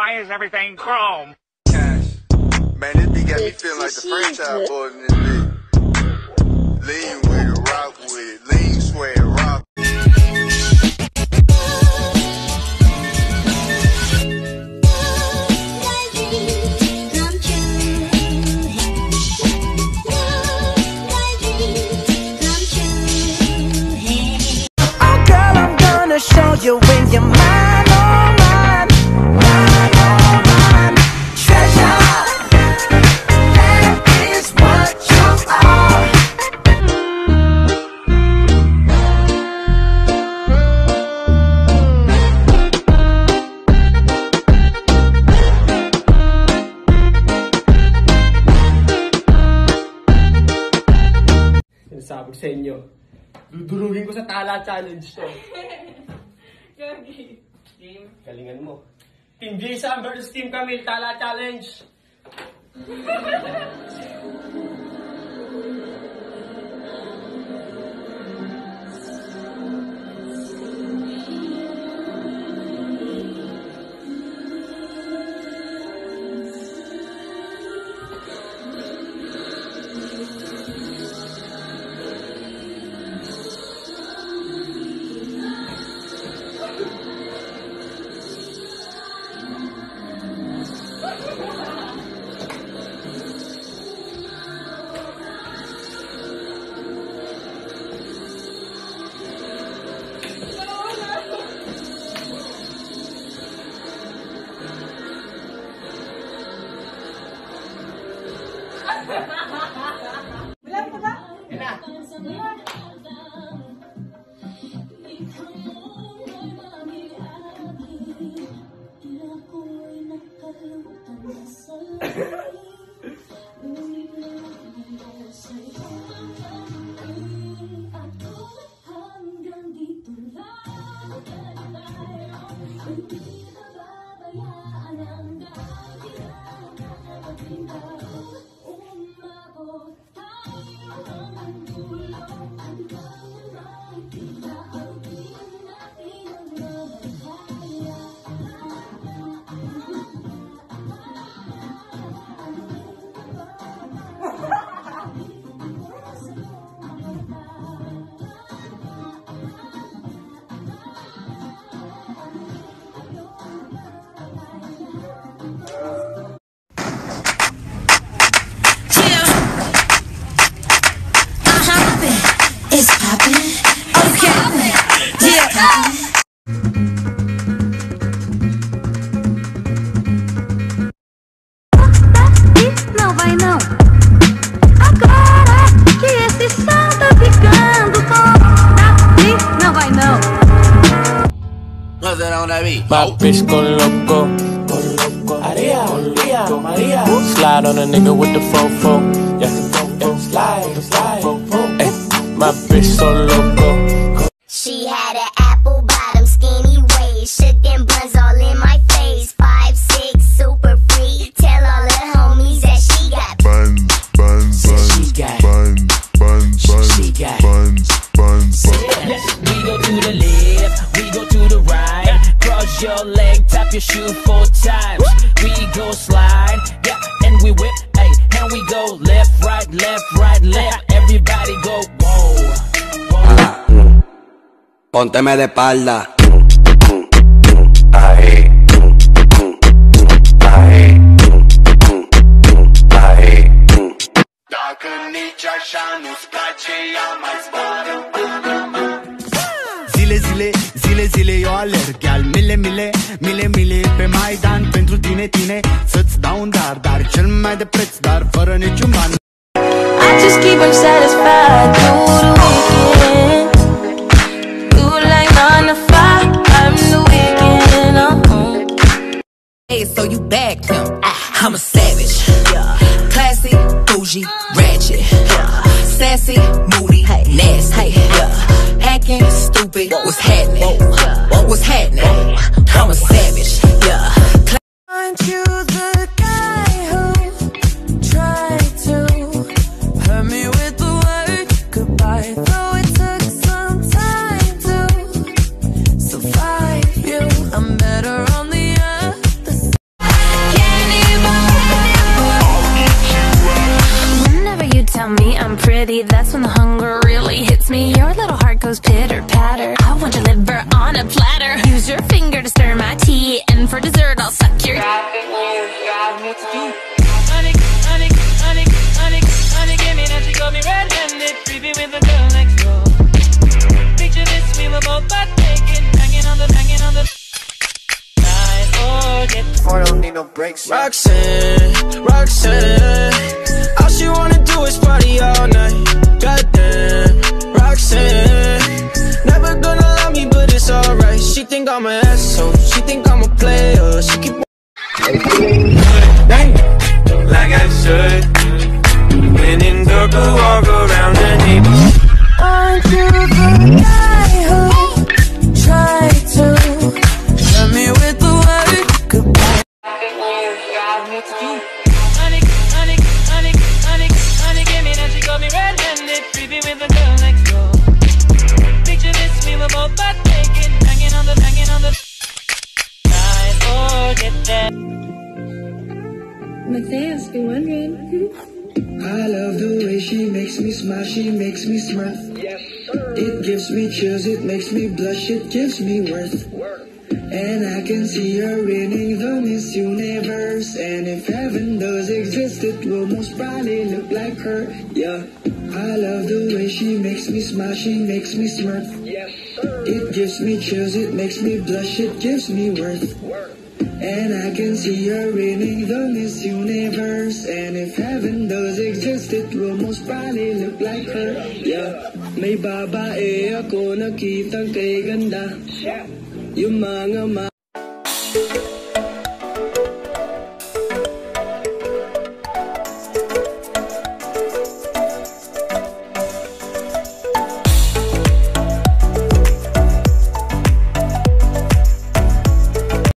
Why is everything chrome? Cash. Man, this beat got me feeling like the franchise boys in this bitch. Lean with it, rock with it, lean, sweat, rock. Oh girl, I'm gonna show you when you're mine, oh mine, mine, oh mine. Treasure, that is what you are. Sinasabi ko sa inyo, dudurugin ko sa Tala Challenge to. Gagi. Team, galingan mo. Team Jason versus Team Camille, Tala Challenge. Bilang pa ba? Yan na. It's poppin', okay, yeah. Não vai não. Agora que esse som tá ficando bom, não vai não. My bitch go loco, Maria, Maria. Slide on a nigga with the fofo, yeah, slide, ay, my bitch so loco. She had an apple bottom, skinny waist, shook them buns all in my face. 5'6", super free. Tell all the homies that she got Buns, buns, buns, She got buns, buns, buns, She got buns, buns, buns. We go to the left, we go to the right. Cross your leg, tap your shoe 4 times. We go slide, yeah, and we whip, ay, and we go left, right, left, right, left. Everybody go, whoa, whoa. Pónteme de espalda. Dacă nici așa nu-ți place, ia mai zboară. Zile, eu alerg al mile pe Maidan pentru tine, să-ți dau un dar cel mai de preț, dar fără niciun ban. I just keep him satisfied through the weekend. You like 9 to 5, I'm the weekend. Hey, so you bagged him. I'm a savage. Classy, bougie, ratchet. Sassy, moody, nasty. Hacking, stupid. What's happening? What's happening? I'm a savage. Aren't you the guy who tried to hurt me with the word goodbye? Though it took some time to survive you, I'm better on the other side. reality, that's when the hunger really hits me. Your little heart goes pitter-patter. I want your liver on a platter. Use your finger to stir my tea, and for dessert I'll suck your Honey, give me that, she got me red-handed, creepy with the girl next door. Picture this, we were both butt naked, hanging on the night or get. I don't need no breaks. Roxanne, all she wanna do is party all night. Goddamn, Roxanne, never gonna love me, but it's alright. She think I'm an asshole, she think I'm a player. She keep dang, like I should. When in circle, walk around the neighborhood. Aren't you the guy who tried to hurt me with the word goodbye? Honey, give me that, she got me red-handed, creepy with the girl next door. Picture this, we were both butt naked, hanging on the night or get that. Matthias, been wondering. I love the way she makes me smile, she makes me smile. It gives me chills, it makes me blush, it gives me worth. And I can see her winning the Miss Universe. And if heaven does exist, it will most probably look like her. Yeah, I love the way she makes me smile, she makes me smirk. It gives me chills, it makes me blush, it gives me worth. And I can see her winning the Miss Universe. And if heaven does exist, it will most probably look like her. Yeah, may babae ako nakitang kay ganda. Yung mga